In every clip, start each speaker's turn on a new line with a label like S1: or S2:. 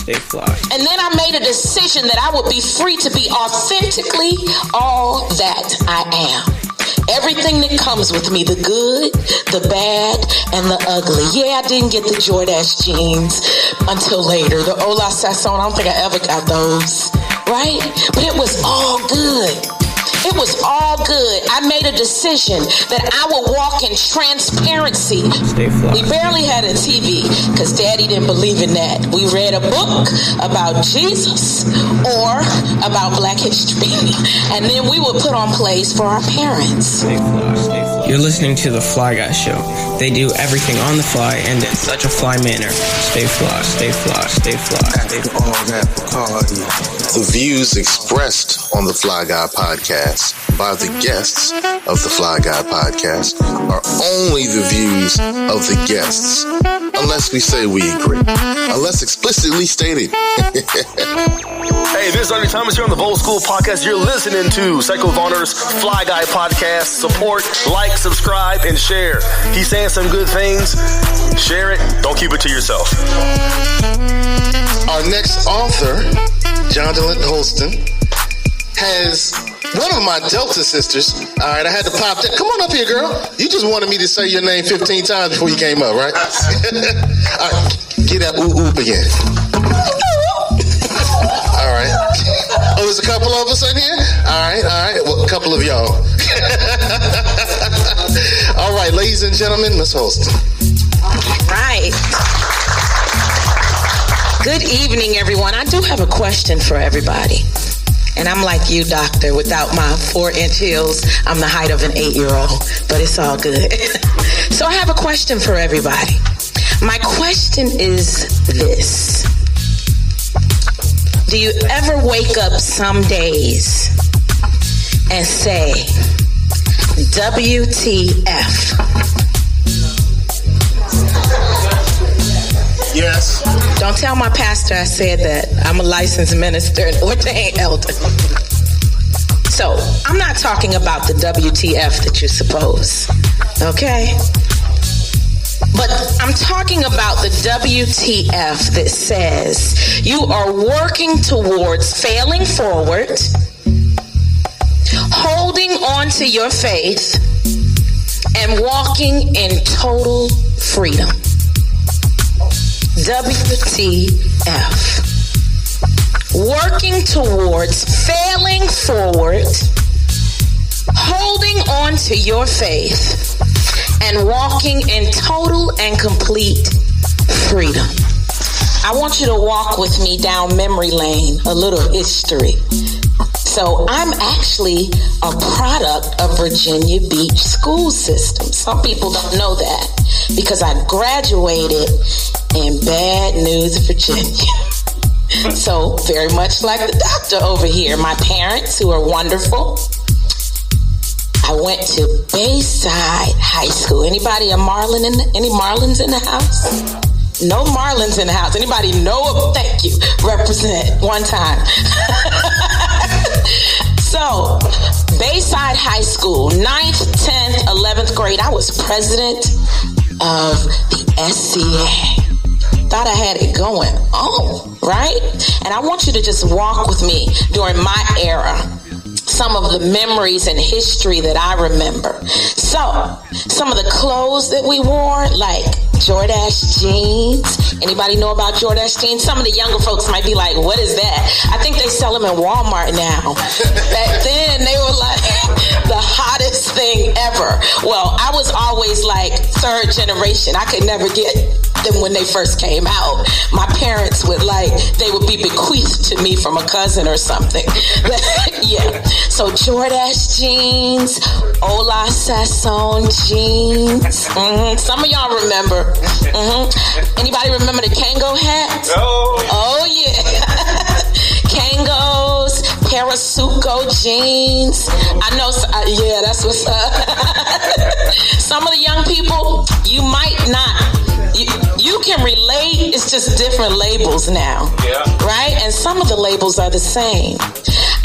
S1: stay fly.
S2: And then I made a decision that I would be free to be authentically all that I am. Everything that comes with me, the good, the bad, and the ugly. Yeah, I didn't get the Jordache jeans until later. The Ola Sasson, I don't think I ever got those, right? But it was all good. It was all good. I made a decision that I would walk in transparency.
S1: Stay fly.
S2: We barely had a TV because Daddy didn't believe in that. We read a book about Jesus or about Black history. And then we would put on plays for our parents.
S1: Stay fly, stay fly. You're listening to The Fly Guy Show. They do everything on the fly and in such a fly manner. Stay fly, stay fly, stay fly, stay fly.
S3: All that party. The views expressed on the Fly Guy podcast by the guests of the Fly Guy podcast are only the views of the guests, unless we say we agree, unless explicitly stated.
S4: Hey, this is Ernie Thomas here on the Bold School Podcast. You're listening to Psycho Vonner's Fly Guy Podcast. Support, like, subscribe, and share. He's saying some good things. Share it. Don't keep it to yourself.
S3: Our next author, Jondahlyn Holston, has one of my Delta sisters. All right, I had to pop that. Come on up here, girl. You just wanted me to say your name 15 times before you came up, right? All right, get that ooh again. All right. Oh, there's a couple of us in here? All right. Well, a couple of y'all. All right, ladies and gentlemen, Miss Holston.
S2: Right. Good evening, everyone. I do have a question for everybody. And I'm like you, doctor, without my 4-inch heels, I'm the height of an 8-year-old, but it's all good. So I have a question for everybody. My question is this. Do you ever wake up some days and say, WTF?
S3: Yes.
S2: Don't tell my pastor I said that. I'm a licensed minister and ordained elder. So, I'm not talking about the WTF that you suppose, okay? But I'm talking about the WTF that says you are working towards failing forward, holding on to your faith, and walking in total freedom. WTF. Working towards failing forward, holding on to your faith, and walking in total and complete freedom. I want you to walk with me down memory lane, a little history. So I'm actually a product of Virginia Beach school system. Some people don't know that because I graduated in Bad News, Virginia. So very much like the doctor over here, my parents who are wonderful. I went to Bayside High School. Anybody any Marlins in the house? No Marlins in the house. Anybody know? Thank you. Represent one time. So, Bayside High School, 9th, 10th, 11th grade. I was president of the SCA. Thought I had it going on, right? And I want you to just walk with me during my era. Some of the memories and history that I remember. So, some of the clothes that we wore, like Jordache jeans. Anybody know about Jordache jeans? Some of the younger folks might be like, what is that? I think they sell them in Walmart now. Back then, they were like the hottest thing ever. Well, I was always like third generation. I could never get them when they first came out. My parents would they would be bequeathed to me from a cousin or something. Yeah. So Jordache jeans, Ola Sasson jeans. Some of y'all remember. Anybody remember the Kango hat?
S4: No.
S2: Oh yeah. Kangos, Parasuco jeans. I know. Yeah, that's what's up. Some of the young people, you might not. You can relate. It's just different labels now.
S4: Yeah.
S2: Right? And some of the labels are the same.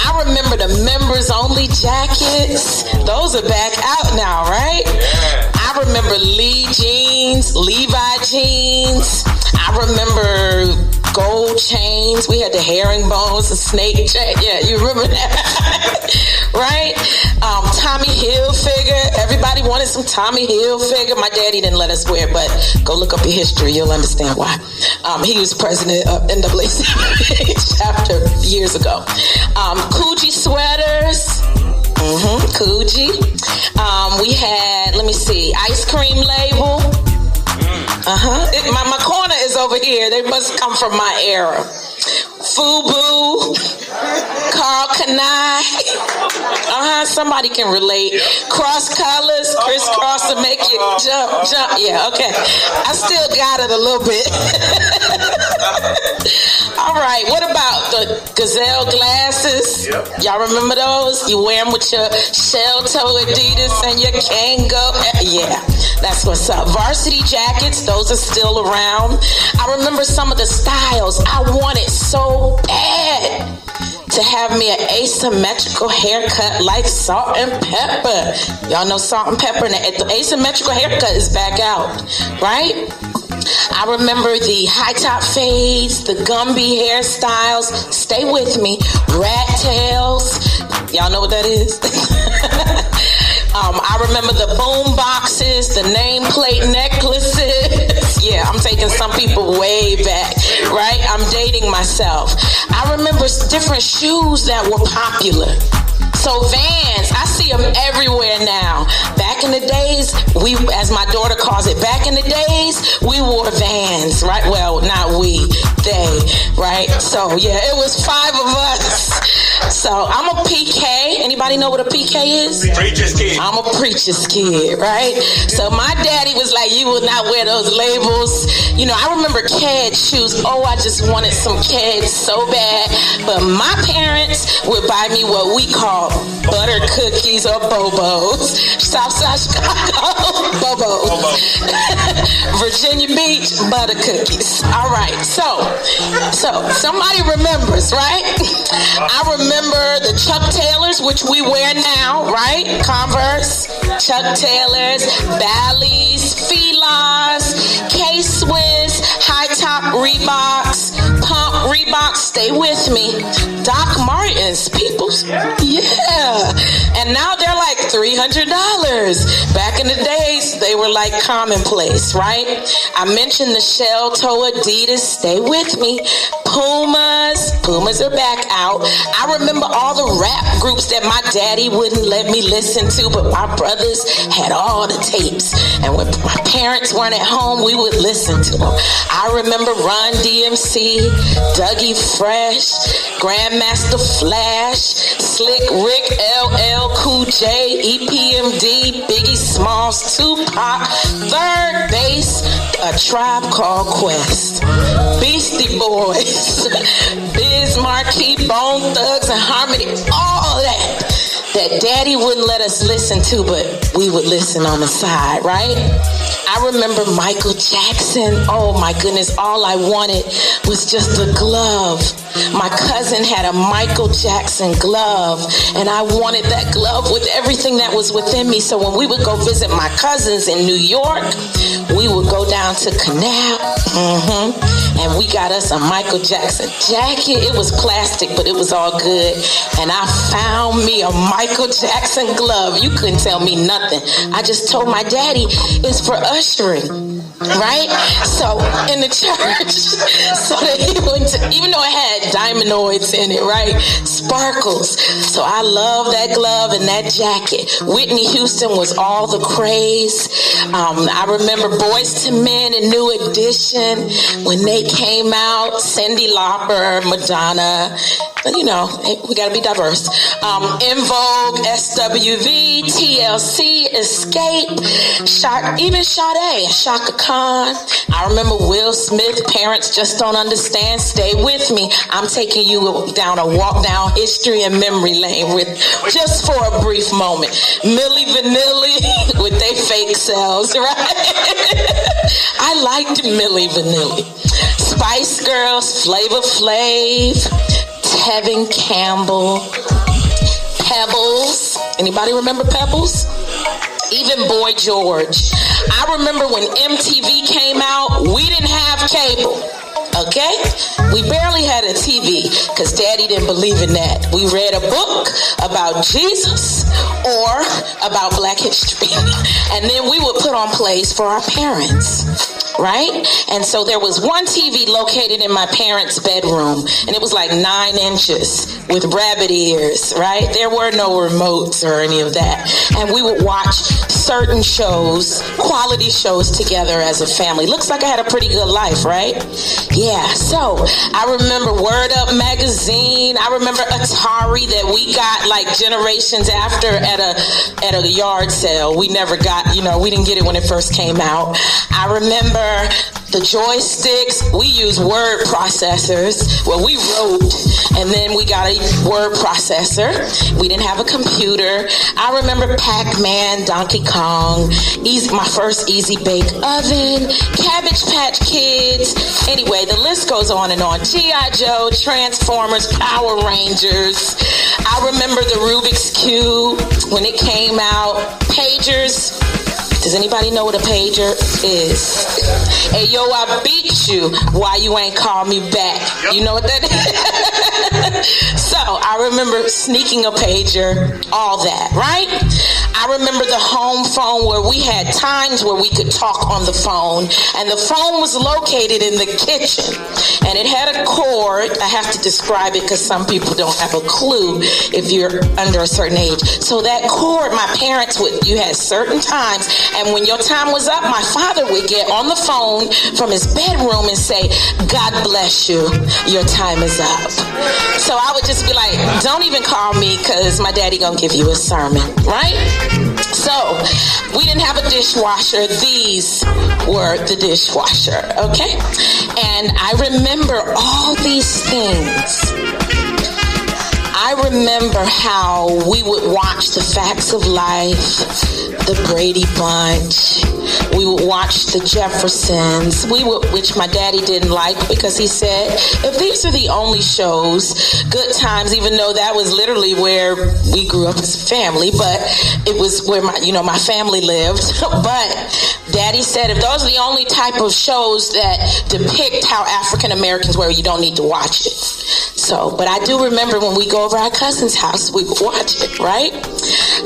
S2: I remember the members only jackets. Those are back out now, right?
S4: Yeah.
S2: I remember Lee jeans, Levi jeans. I remember gold chain chains. We had the herringbones, the snake chain. Yeah, you remember that? Right? Tommy Hilfiger. Everybody wanted some Tommy Hilfiger. My daddy didn't let us wear it, but go look up your history. You'll understand why. He was president of NAACP chapter years ago. Coogi sweaters. Coogi. We had, let me see, ice cream label. My corner is over here. They must come from my era. Fubu, Carl Kanai. Somebody can relate. Cross colors, crisscross to make you jump. Yeah, okay. I still got it a little bit. All right, what about the gazelle glasses? Yep. Y'all remember those? You wear them with your shell-toe Adidas and your Kango. Yeah, that's what's up. Varsity jackets, those are still around. I remember some of the styles. I wanted so bad to have me an asymmetrical haircut like Salt and Pepper. Y'all know Salt and Pepper, and the asymmetrical haircut is back out, right? I remember the high top fades, the Gumby hairstyles. Stay with me. Rat tails. Y'all know what that is? I remember the boom boxes, the nameplate necklaces. Yeah, I'm taking some people way back, right? I'm dating myself. I remember different shoes that were popular. So Vans, I see them everywhere now. Back in the days, we, as my daughter calls it, back in the days, we wore Vans, right? Well, not we, they, right? So yeah, it was 5 of us. So I'm a PK. Anybody know what a PK is?
S4: Preacher's kid.
S2: I'm a preacher's kid, right? So my daddy was like, you will not wear those labels. You know, I remember Ked shoes. Oh, I just wanted some Keds so bad. But my parents would buy me what we call butter cookies or Bobos. Southside Chicago, Bobos. Virginia Beach, butter cookies. All right, so somebody remembers, right? I remember the Chuck Taylors, which we wear now, right? Converse, Chuck Taylors, Bally's, Filas, K-Swiss, high top Reeboks, pump Reeboks. Stay with me. Doc Martens, peoples. Yeah. And now they're like $300. Back in the days, they were like commonplace, right? I mentioned the shell toe Adidas. Stay with me. Pumas are back out. I remember all the rap groups that my daddy wouldn't let me listen to, but my brothers had all the tapes. And when my parents weren't at home, we would listen to them. I remember Run DMC, Dougie Fresh, Grandmaster Flash, Slick Rick, LL Cool J, EPMD, Biggie Smalls, Tupac, Third Base, A Tribe Called Quest, Beastie Boys, Biz Markie, Bone Thugs and Harmony, all that daddy wouldn't let us listen to, but we would listen on the side, right? I remember Michael Jackson. Oh my goodness, all I wanted was just a glove. My cousin had a Michael Jackson glove, and I wanted that glove with everything that was within me. So when we would go visit my cousins in New York, we would go down to Canal, and we got us a Michael Jackson jacket. It was plastic, but it was all good. And I found me a Michael Jackson glove. You couldn't tell me nothing. I just told my daddy it's for ushering. Right? So in the church, so that he went to, even though it had diamondoids in it, right? Sparkles. So I love that glove and that jacket. Whitney Houston was all the craze. I remember Boyz II Men and New Edition when they came out. Cyndi Lauper, Madonna. But you know, we gotta be diverse. In Vogue, SWV, TLC, Escape, even Sade, Shaka Khan. I remember Will Smith, Parents Just Don't Understand. Stay with me. I'm taking you down a walk down history and memory lane with just for a brief moment. Milli Vanilli with they fake selves, right? I liked Milli Vanilli. Spice Girls, Flavor Flav, Tevin Campbell, Pebbles. Anybody remember Pebbles? Even Boy George. I remember when MTV came out, we didn't have cable. Okay? We barely had a TV because Daddy didn't believe in that. We read a book about Jesus or about Black history. And then we would put on plays for our parents. Right? And so there was one TV located in my parents' bedroom, and it was like 9 inches with rabbit ears, right? There were no remotes or any of that. And we would watch certain shows, quality shows together as a family. Looks like I had a pretty good life, right? Yeah. So I remember Word Up magazine. I remember Atari that we got like generations after at a yard sale. We never got, we didn't get it when it first came out. I remember the joysticks. We used word processors. Well, we wrote, and then we got a word processor. We didn't have a computer. I remember Pac-Man, Donkey Kong, my first Easy Bake Oven, Cabbage Patch Kids. Anyway, the list goes on and on. G.I. Joe, Transformers, Power Rangers. I remember the Rubik's Cube when it came out. Pagers. Does anybody know what a pager is? Hey, yo, I beat you. Why you ain't call me back? Yep. You know what that is? So I remember sneaking a pager, all that, right? I remember the home phone where we had times where we could talk on the phone, and the phone was located in the kitchen, and it had a cord. I have to describe it because some people don't have a clue if you're under a certain age. So that cord, my parents you had certain times, and when your time was up, my father would get on the phone from his bedroom and say, God bless you, your time is up. So I would just be like, don't even call me because my daddy gonna give you a sermon, right? So we didn't have a dishwasher. These were the dishwasher, okay? And I remember all these things. I remember how we would watch The Facts of Life, The Brady Bunch. We would watch The Jeffersons, which my daddy didn't like because he said, if these are the only shows, Good Times, even though that was literally where we grew up as a family, but it was where my family lived. But Daddy said, if those are the only type of shows that depict how African Americans were, you don't need to watch it. So, but I do remember when we go over our cousin's house, we would watch it, right?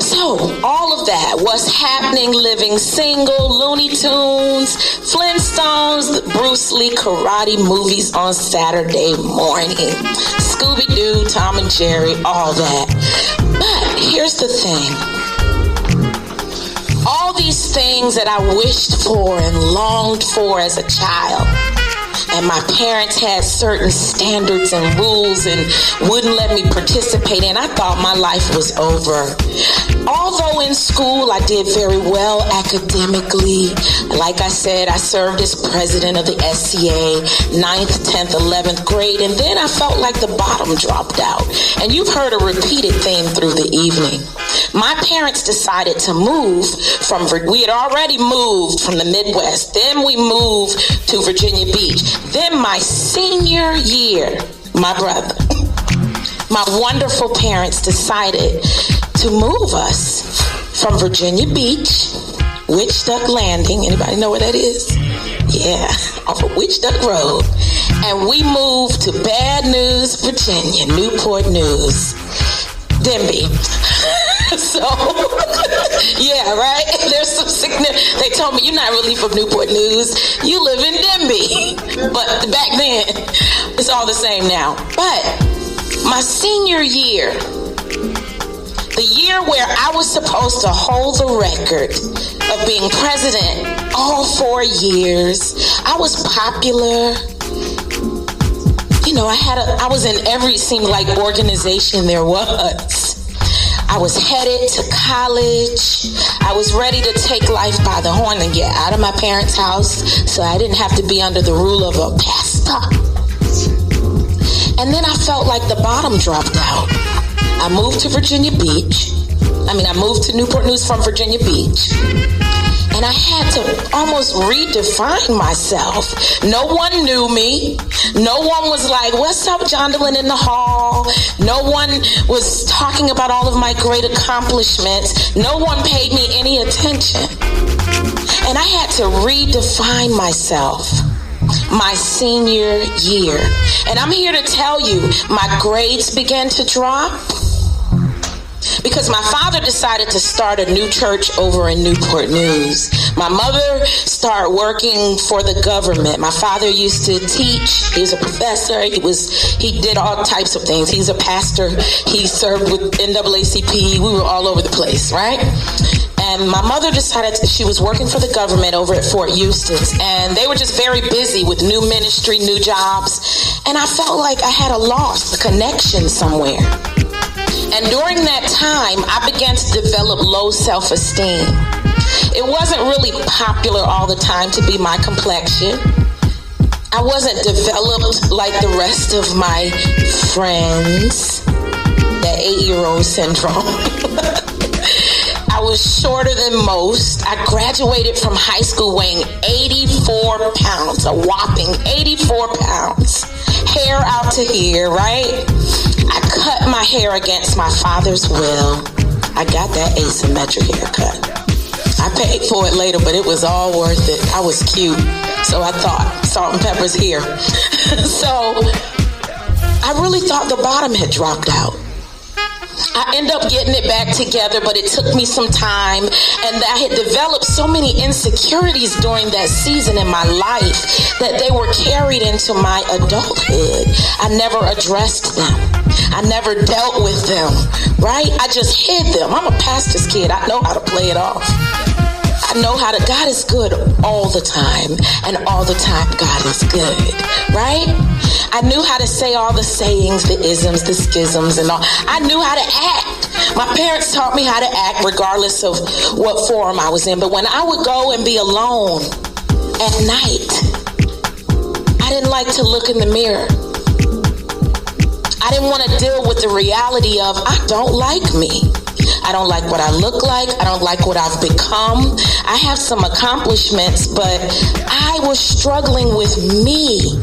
S2: So, all of that, What's Happening, Living Single, Looney Tunes, Flintstones, Bruce Lee karate movies on Saturday morning, Scooby-Doo, Tom and Jerry, all that. But here's the thing. All these things that I wished for and longed for as a child, and my parents had certain standards and rules and wouldn't let me participate in, I thought my life was over. Although in school I did very well academically, like I said, I served as president of the SCA, 9th, 10th, 11th grade, and then I felt like the bottom dropped out. And you've heard a repeated theme through the evening. My parents decided to move we had already moved from the Midwest, then we moved to Virginia Beach. Then my senior year, my brother, my wonderful parents decided to move us from Virginia Beach, Witch Duck Landing. Anybody know where that is? Yeah, off of Witch Duck Road. And we moved to Bad News, Virginia, Newport News, Denby. So, yeah, right? There's some sickness. They told me, you're not really from Newport News. You live in Denby. But back then, it's all the same now. But my senior year, the year where I was supposed to hold the record of being president all 4 years, I was popular. I was in every, seemed like, organization there was. I was headed to college. I was ready to take life by the horn and get out of my parents' house so I didn't have to be under the rule of a pastor. And then I felt like the bottom dropped out. I moved to Virginia Beach. I moved to Newport News from Virginia Beach. And I had to almost redefine myself. No one knew me. No one was like, what's up, Jondahlyn in the hall? No one was talking about all of my great accomplishments. No one paid me any attention. And I had to redefine myself. my senior year. And I'm here to tell you, my grades began to drop because my father decided to start a new church over in Newport News. My mother started working for the government. My father used to teach. He was a professor. He did all types of things. He's a pastor. He served with NAACP. We were all over the place, right? And my mother decided she was working for the government over at Fort Eustis. And they were just very busy with new ministry, new jobs. And I felt like I had a connection somewhere. And during that time, I began to develop low self-esteem. It wasn't really popular all the time to be my complexion. I wasn't developed like the rest of my friends, that 8-year-old syndrome. I was shorter than most. I graduated from high school weighing 84 pounds, a whopping 84 pounds. Hair out to here, right? I cut my hair against my father's will. I got that asymmetric haircut. I paid for it later, but it was all worth it. I was cute, so I thought, salt and pepper's here. So I really thought the bottom had dropped out. I ended up getting it back together, but it took me some time, and I had developed so many insecurities during that season in my life that they were carried into my adulthood. I never addressed them. I never dealt with them, right? I just hid them. I'm a pastor's kid. I know how to play it off. I know how to, God is good all the time, and all the time God is good, right? I knew how to say all the sayings, the isms, the schisms, and all. I knew how to act. My parents taught me how to act regardless of what forum I was in. But when I would go and be alone at night, I didn't like to look in the mirror. I didn't want to deal with the reality of, I don't like me. I don't like what I look like. I don't like what I've become. I have some accomplishments, but I was struggling with me.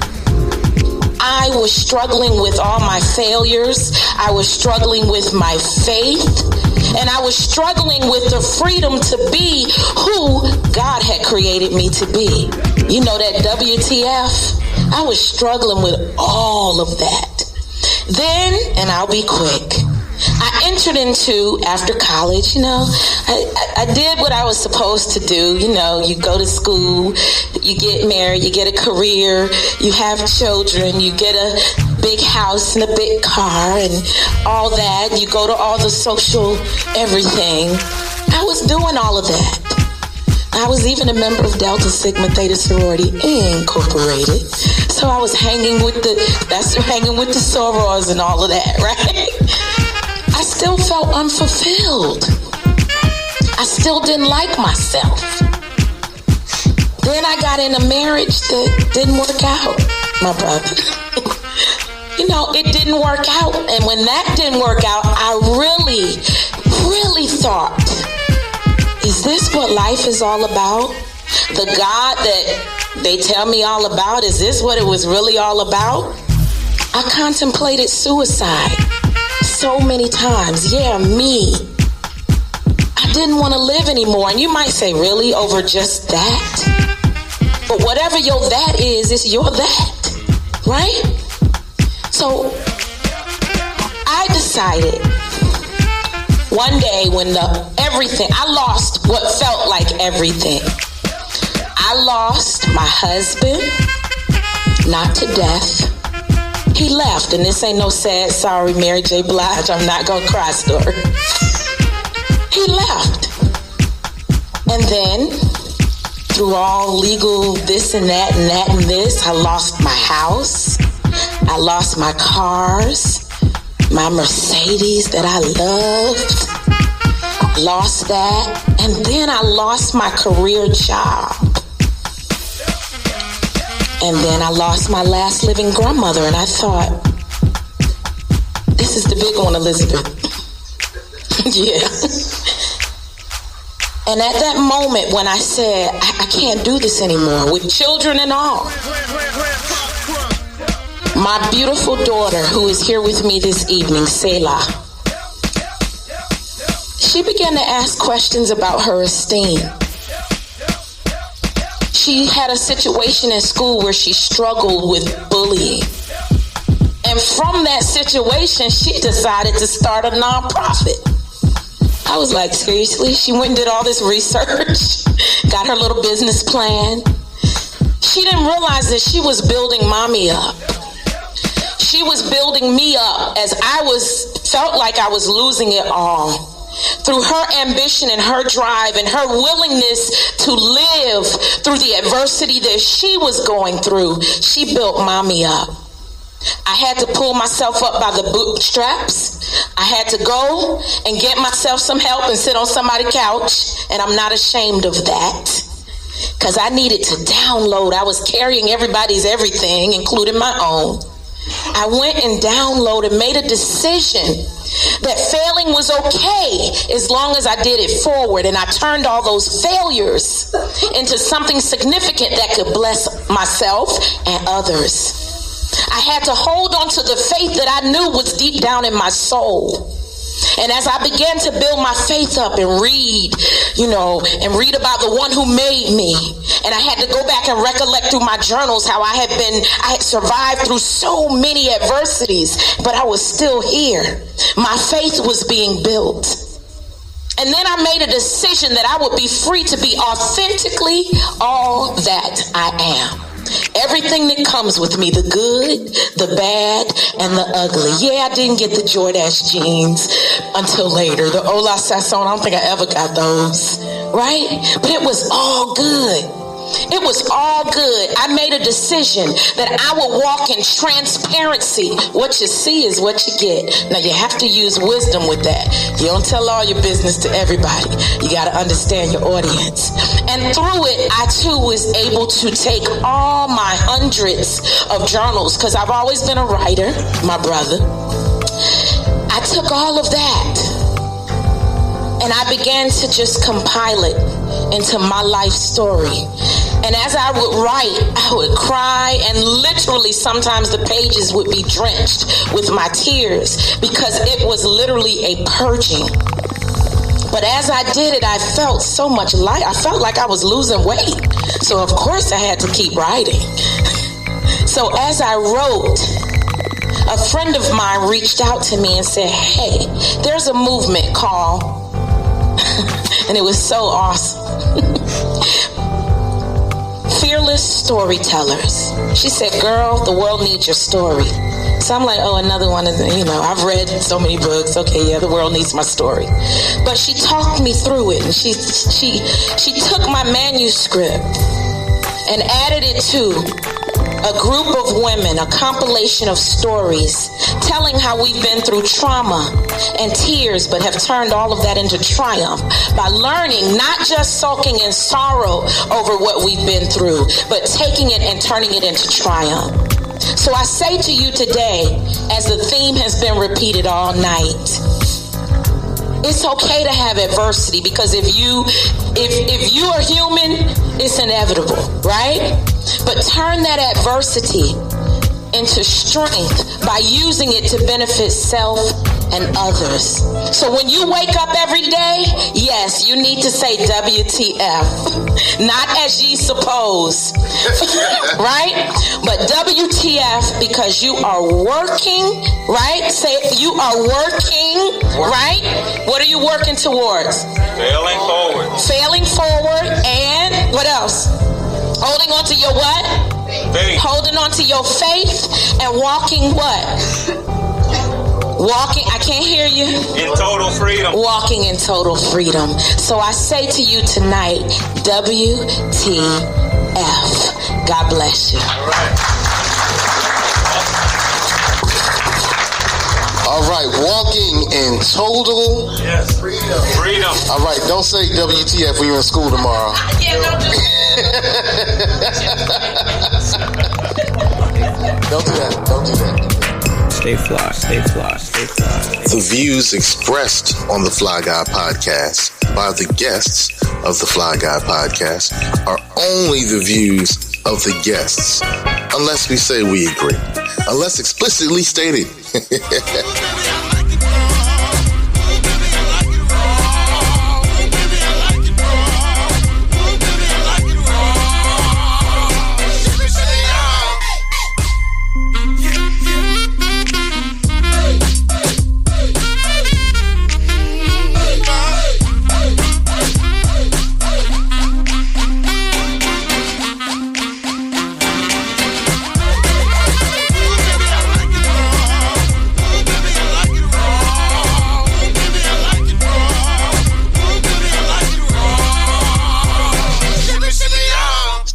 S2: I was struggling with all my failures. I was struggling with my faith. And I was struggling with the freedom to be who God had created me to be. You know, that WTF? I was struggling with all of that. Then, and I'll be quick, I entered into, after college, I did what I was supposed to do. You go to school, you get married, you get a career, you have children, you get a big house and a big car and all that. You go to all the social everything. I was doing all of that. I was even a member of Delta Sigma Theta Sorority Incorporated. So I was hanging with the sorors and all of that, right? I still felt unfulfilled. I still didn't like myself. Then I got in a marriage that didn't work out, my brother. It didn't work out. And when that didn't work out, I really, really thought, is this what life is all about? The God that they tell me all about, is this what it was really all about? I contemplated suicide so many times. Yeah, me. I didn't want to live anymore. And you might say, really? Over just that? But whatever your that is, it's your that. Right? So I decided one day when I lost what felt like everything. I lost my husband, not to death. He left, and this ain't no sad, sorry, Mary J. Blige, I'm not gonna cry story. He left. And then, through all legal this and that and that and this, I lost my house. I lost my cars, my Mercedes that I loved. I lost that. And then I lost my career job. And then I lost my last living grandmother, and I thought, this is the big one, Elizabeth. Yeah. And at that moment when I said, I can't do this anymore, with children and all, my beautiful daughter, who is here with me this evening, Selah, she began to ask questions about her esteem. she had a situation in school where she struggled with bullying. And from that situation, she decided to start a nonprofit. I was like, seriously? She went and did all this research, got her little business plan. She didn't realize that she was building mommy up. She was building me up as I felt like I was losing it all. Through her ambition and her drive and her willingness to live through the adversity that she was going through, she built mommy up. I had to pull myself up by the bootstraps. I had to go and get myself some help and sit on somebody's couch, and I'm not ashamed of that, because I needed to download. I was carrying everybody's everything, including my own. I went and downloaded, made a decision that failing was okay as long as I did it forward, and I turned all those failures into something significant that could bless myself and others. I had to hold on to the faith that I knew was deep down in my soul. And as I began to build my faith up and read, and read about the one who made me, and I had to go back and recollect through my journals how I had survived through so many adversities, but I was still here. My faith was being built. And then I made a decision that I would be free to be authentically all that I am. Everything that comes with me, the good, the bad, and the ugly. Yeah, I didn't get the Jordache jeans until later. The Ola Sasson, I don't think I ever got those, right? But it was all good. It was all good. I made a decision that I would walk in transparency. What you see is what you get. Now, you have to use wisdom with that. You don't tell all your business to everybody. You got to understand your audience. And through it, I too was able to take all my hundreds of journals, because I've always been a writer, my brother. I took all of that and I began to just compile it into my life story. And as I would write, I would cry, and literally sometimes the pages would be drenched with my tears, because it was literally a purging. But as I did it, I felt so much light. I felt like I was losing weight. So of course I had to keep writing. So as I wrote, a friend of mine reached out to me and said, hey, there's a movement called, and it was so awesome, Fearless Storytellers. She said, girl, the world needs your story. So I'm like, oh, another one of the, I've read so many books. Okay, yeah, the world needs my story. But she talked me through it, and she took my manuscript and added it to a group of women, a compilation of stories telling how we've been through trauma and tears, but have turned all of that into triumph by learning, not just sulking in sorrow over what we've been through, but taking it and turning it into triumph. So I say to you today, as the theme has been repeated all night, it's okay to have adversity, because if you are human, it's inevitable, right? But turn that adversity into strength by using it to benefit self and others. So when you wake up every day, yes, you need to say WTF, not as ye suppose, right? But WTF, because you are working, right? Say, you are working, right? What are you working towards?
S5: Failing forward.
S2: Failing forward, and what else? Holding on to your what? Faith. Holding on to your faith and walking what? Walking, I can't hear you.
S5: In total freedom.
S2: Walking in total freedom. So I say to you tonight, WTF. God bless you.
S3: All right, walking in total
S5: freedom.
S3: All right, don't say WTF when you're in school tomorrow.
S2: Yeah, don't do
S3: Don't do that. Don't do that.
S1: Stay fly, stay fly, stay fly.
S3: The views expressed on the Fly Guy podcast by the guests of the Fly Guy podcast are only the views of the guests, unless we say we agree, unless explicitly stated.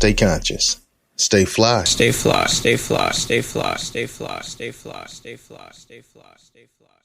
S3: stay conscious. Stay fly.
S1: Stay fly. Stay fly. Stay fly. Stay fly. Stay fly. Stay fly. Stay fly. Stay fly.